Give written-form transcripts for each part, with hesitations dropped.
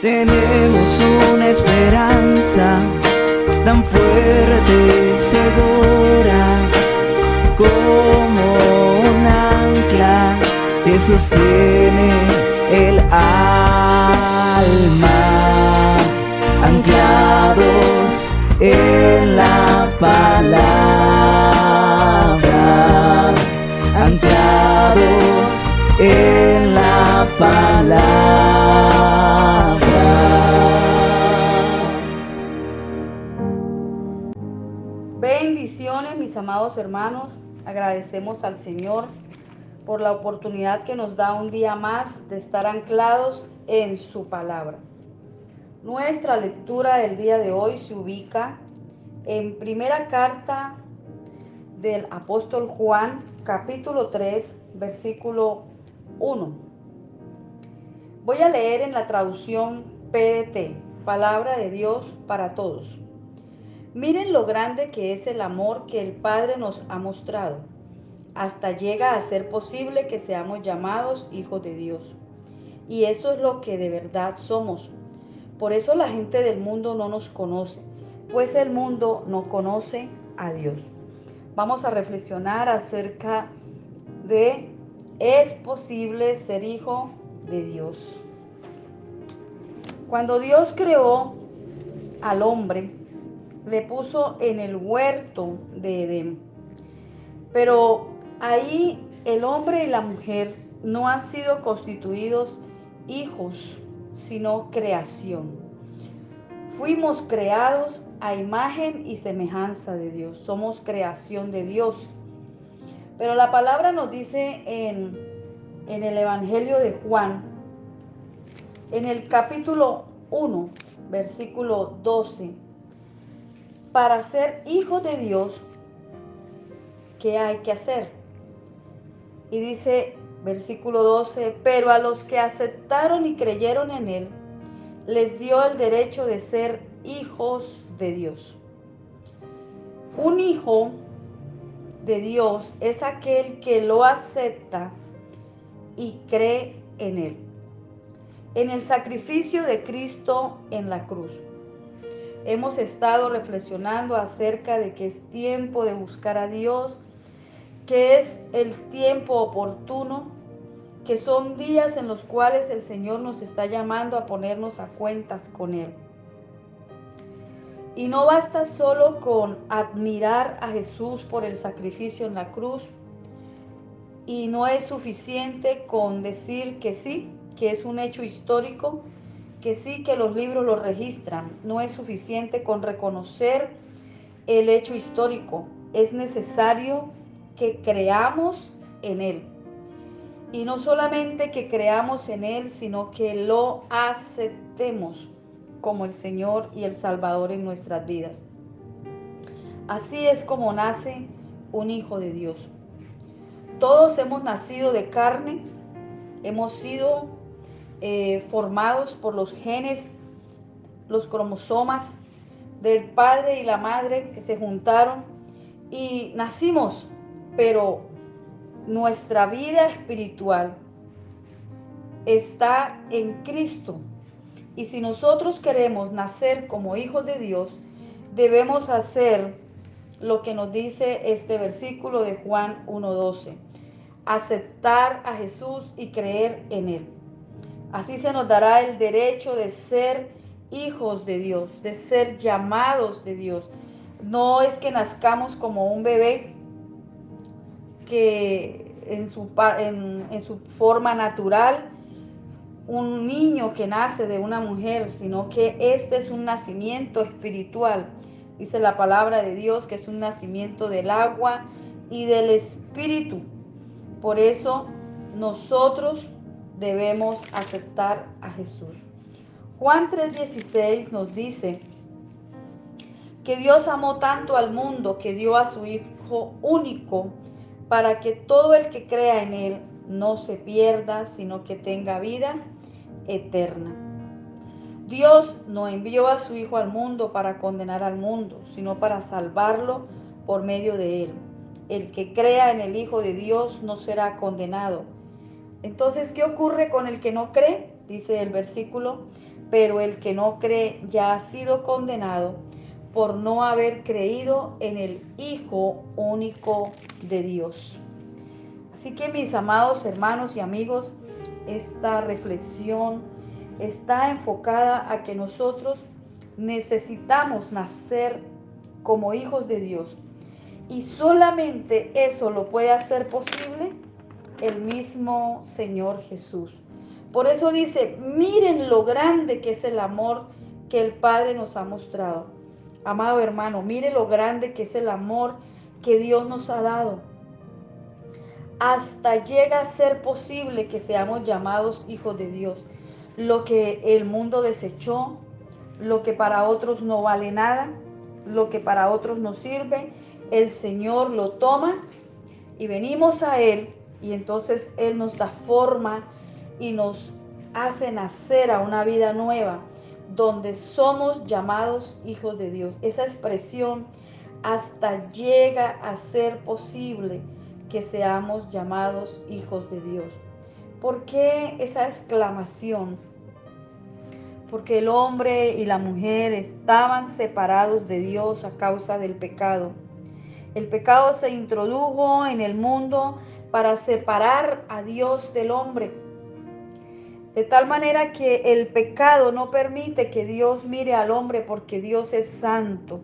Tenemos una esperanza tan fuerte y segura como un ancla que sostiene el alma, anclados en la palabra, anclados en la palabra. Bendiciones, mis amados hermanos. Agradecemos al Señor por la oportunidad que nos da un día más de estar anclados en su palabra. Nuestra lectura del día de hoy se ubica en primera carta del apóstol Juan, capítulo 3, versículo 1. Voy a leer en la traducción PDT, Palabra de Dios para Todos. Miren lo grande que es el amor que el Padre nos ha mostrado. Hasta llega a ser posible que seamos llamados hijos de Dios. Y eso es lo que de verdad somos. Por eso la gente del mundo no nos conoce, pues el mundo no conoce a Dios. Vamos a reflexionar acerca de ¿es posible ser hijo de Dios? Cuando Dios creó al hombre, le puso en el huerto de Edén. Pero ahí el hombre y la mujer no han sido constituidos hijos, sino creación. Fuimos creados a imagen y semejanza de Dios. Somos creación de Dios. Pero la palabra nos dice en el Evangelio de Juan, en el capítulo 1, versículo 12, para ser hijos de Dios, ¿qué hay que hacer? Y dice, versículo 12, pero a los que aceptaron y creyeron en Él, les dio el derecho de ser hijos de Dios. Un hijo de Dios es aquel que lo acepta y cree en Él, en el sacrificio de Cristo en la cruz. Hemos estado reflexionando acerca de que es tiempo de buscar a Dios, que es el tiempo oportuno, que son días en los cuales el Señor nos está llamando a ponernos a cuentas con Él. Y no basta solo con admirar a Jesús por el sacrificio en la cruz, y no es suficiente con decir que sí, que es un hecho histórico, que sí, que los libros lo registran. No es suficiente con reconocer el hecho histórico. Es necesario que creamos en Él. Y no solamente que creamos en Él, sino que lo aceptemos como el Señor y el Salvador en nuestras vidas. Así es como nace un hijo de Dios. Todos hemos nacido de carne, hemos sido formados por los genes, los cromosomas del padre y la madre que se juntaron y nacimos, pero nuestra vida espiritual está en Cristo. Y si nosotros queremos nacer como hijos de Dios, debemos hacer lo que nos dice este versículo de Juan 1:12. Aceptar a Jesús y creer en Él. Así se nos dará el derecho de ser hijos de Dios, de ser llamados de Dios. No es que nazcamos como un bebé que en su forma natural, un niño que nace de una mujer, sino que este es un nacimiento espiritual. Dice la palabra de Dios que es un nacimiento del agua y del espíritu. Por eso nosotros debemos aceptar a Jesús. Juan 3:16 nos dice que Dios amó tanto al mundo que dio a su Hijo único para que todo el que crea en Él no se pierda, sino que tenga vida eterna. Dios no envió a su Hijo al mundo para condenar al mundo, sino para salvarlo por medio de Él. El que crea en el Hijo de Dios no será condenado. Entonces, ¿qué ocurre con el que no cree? Dice el versículo, pero el que no cree ya ha sido condenado por no haber creído en el Hijo único de Dios. Así que, mis amados hermanos y amigos, esta reflexión está enfocada a que nosotros necesitamos nacer como hijos de Dios. Y solamente eso lo puede hacer posible el mismo Señor Jesús. Por eso dice, miren lo grande que es el amor que el Padre nos ha mostrado. Amado hermano, mire lo grande que es el amor que Dios nos ha dado. Hasta llega a ser posible que seamos llamados hijos de Dios. Lo que el mundo desechó, lo que para otros no vale nada, lo que para otros no sirve, el Señor lo toma y venimos a Él, y entonces Él nos da forma y nos hace nacer a una vida nueva, donde somos llamados hijos de Dios. Esa expresión, hasta llega a ser posible que seamos llamados hijos de Dios. ¿Por qué esa exclamación? Porque el hombre y la mujer estaban separados de Dios a causa del pecado. El pecado se introdujo en el mundo para separar a Dios del hombre. De tal manera que el pecado no permite que Dios mire al hombre, porque Dios es santo.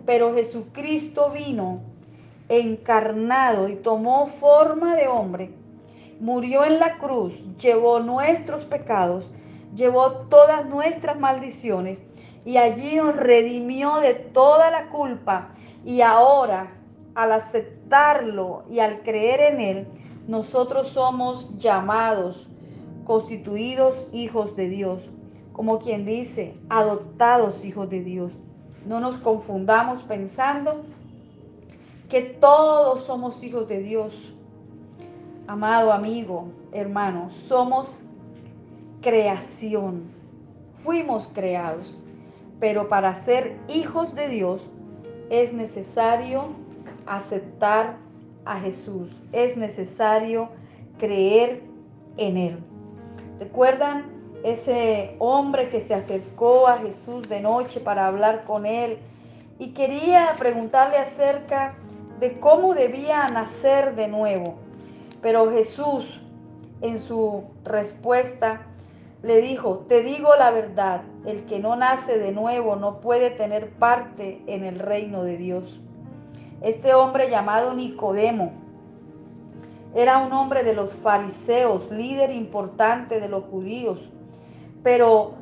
Pero Jesucristo vino encarnado y tomó forma de hombre. Murió en la cruz, llevó nuestros pecados, llevó todas nuestras maldiciones y allí nos redimió de toda la culpa. Y ahora, al aceptarlo y al creer en Él, nosotros somos llamados, constituidos hijos de Dios. Como quien dice, adoptados hijos de Dios. No nos confundamos pensando que todos somos hijos de Dios. Amado amigo, hermano, somos creación. Fuimos creados. Pero para ser hijos de Dios es necesario aceptar a Jesús. Es necesario creer en Él. ¿Recuerdan ese hombre que se acercó a Jesús de noche para hablar con Él y quería preguntarle acerca de cómo debía nacer de nuevo? Pero Jesús, en su respuesta, le dijo, te digo la verdad, el que no nace de nuevo no puede tener parte en el reino de Dios. Este hombre llamado Nicodemo era un hombre de los fariseos, líder importante de los judíos, pero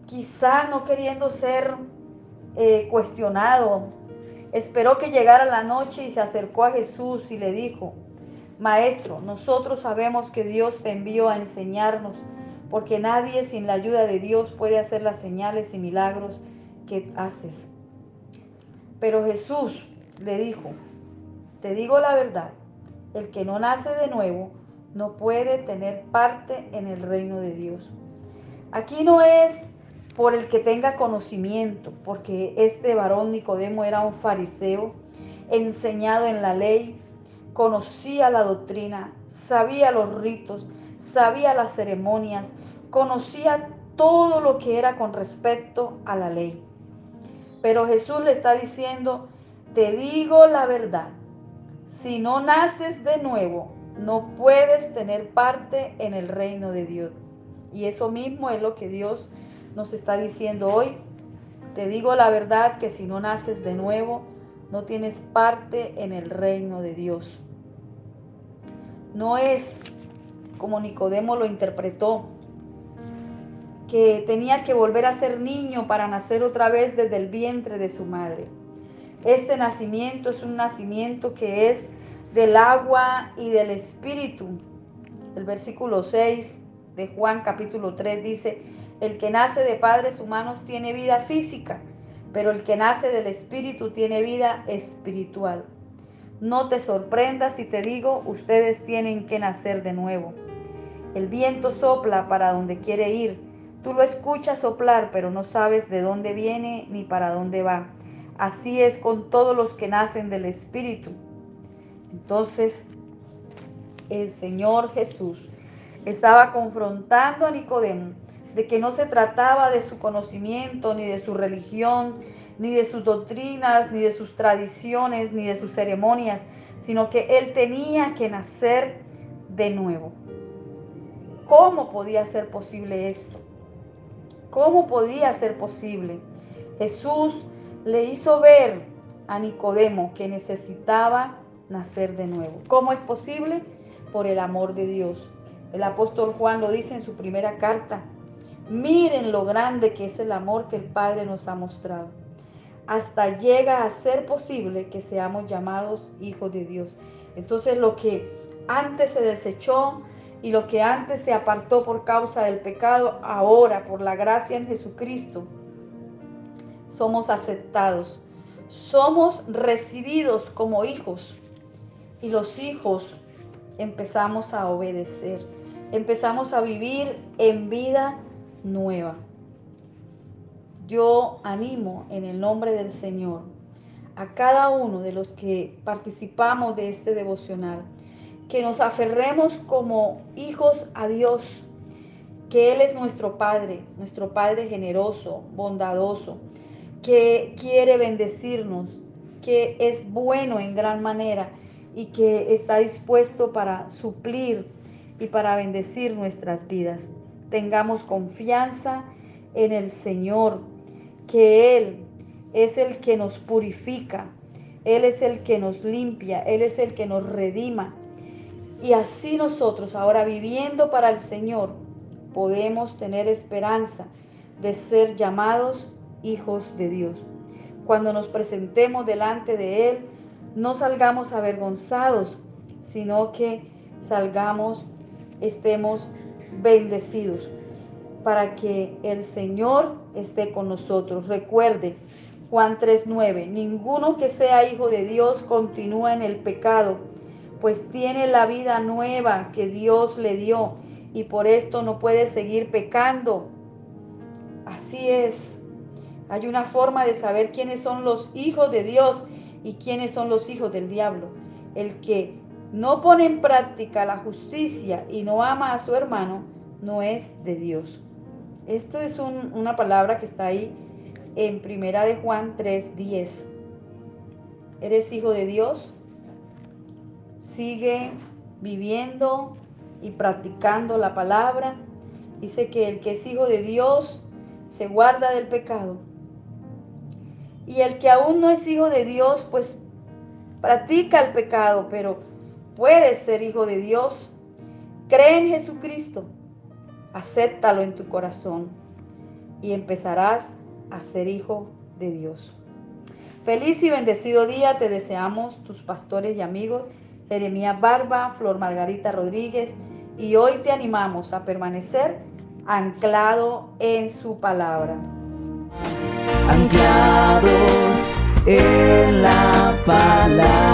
quizá no queriendo ser cuestionado, esperó que llegara la noche y se acercó a Jesús y le dijo, Maestro, nosotros sabemos que Dios te envió a enseñarnos, porque nadie sin la ayuda de Dios puede hacer las señales y milagros que haces. Pero Jesús le dijo, te digo la verdad, el que no nace de nuevo no puede tener parte en el reino de Dios. Aquí no es por el que tenga conocimiento, porque este varón Nicodemo era un fariseo, enseñado en la ley, conocía la doctrina, sabía los ritos, sabía las ceremonias, conocía todo lo que era con respecto a la ley. Pero Jesús le está diciendo, te digo la verdad, si no naces de nuevo, no puedes tener parte en el reino de Dios. Y eso mismo es lo que Dios nos está diciendo hoy. Te digo la verdad que si no naces de nuevo, no tienes parte en el reino de Dios. No es como Nicodemo lo interpretó, que tenía que volver a ser niño para nacer otra vez desde el vientre de su madre. Este nacimiento es un nacimiento que es del agua y del espíritu. El versículo 6 de Juan capítulo 3 dice, el que nace de padres humanos tiene vida física, pero el que nace del espíritu tiene vida espiritual. No te sorprendas si te digo, ustedes tienen que nacer de nuevo. El viento sopla para donde quiere ir. Tú lo escuchas soplar, pero no sabes de dónde viene ni para dónde va. Así es con todos los que nacen del Espíritu. Entonces, el Señor Jesús estaba confrontando a Nicodemo de que no se trataba de su conocimiento, ni de su religión, ni de sus doctrinas, ni de sus tradiciones, ni de sus ceremonias, sino que él tenía que nacer de nuevo. ¿Cómo podía ser posible esto? ¿Cómo podía ser posible? Jesús le hizo ver a Nicodemo que necesitaba nacer de nuevo. ¿Cómo es posible? Por el amor de Dios. El apóstol Juan lo dice en su primera carta. Miren lo grande que es el amor que el Padre nos ha mostrado. Hasta llega a ser posible que seamos llamados hijos de Dios. Entonces lo que antes se desechó y lo que antes se apartó por causa del pecado, ahora por la gracia en Jesucristo, somos aceptados, somos recibidos como hijos y los hijos empezamos a obedecer, empezamos a vivir en vida nueva. Yo animo en el nombre del Señor a cada uno de los que participamos de este devocional, que nos aferremos como hijos a Dios, que Él es nuestro Padre generoso, bondadoso, que quiere bendecirnos, que es bueno en gran manera y que está dispuesto para suplir y para bendecir nuestras vidas. Tengamos confianza en el Señor, que Él es el que nos purifica, Él es el que nos limpia, Él es el que nos redima. Y así nosotros, ahora viviendo para el Señor, podemos tener esperanza de ser llamados hijos de Dios. Cuando nos presentemos delante de Él, no salgamos avergonzados, sino que estemos bendecidos, para que el Señor esté con nosotros. Recuerde, Juan 3:9, ninguno que sea hijo de Dios continúa en el pecado, pues tiene la vida nueva que Dios le dio y por esto no puede seguir pecando. Así es. Hay una forma de saber quiénes son los hijos de Dios y quiénes son los hijos del diablo. El que no pone en práctica la justicia y no ama a su hermano, no es de Dios. Esto es una palabra que está ahí en Primera de Juan 3:10. ¿Eres hijo de Dios? Sigue viviendo y practicando la palabra. Dice que el que es hijo de Dios se guarda del pecado. Y el que aún no es hijo de Dios, pues practica el pecado, pero puedes ser hijo de Dios. Cree en Jesucristo, acéptalo en tu corazón y empezarás a ser hijo de Dios. Feliz y bendecido día te deseamos tus pastores y amigos Jeremías Barba, Flor Margarita Rodríguez, y hoy te animamos a permanecer anclado en su palabra. Anclados en la palabra.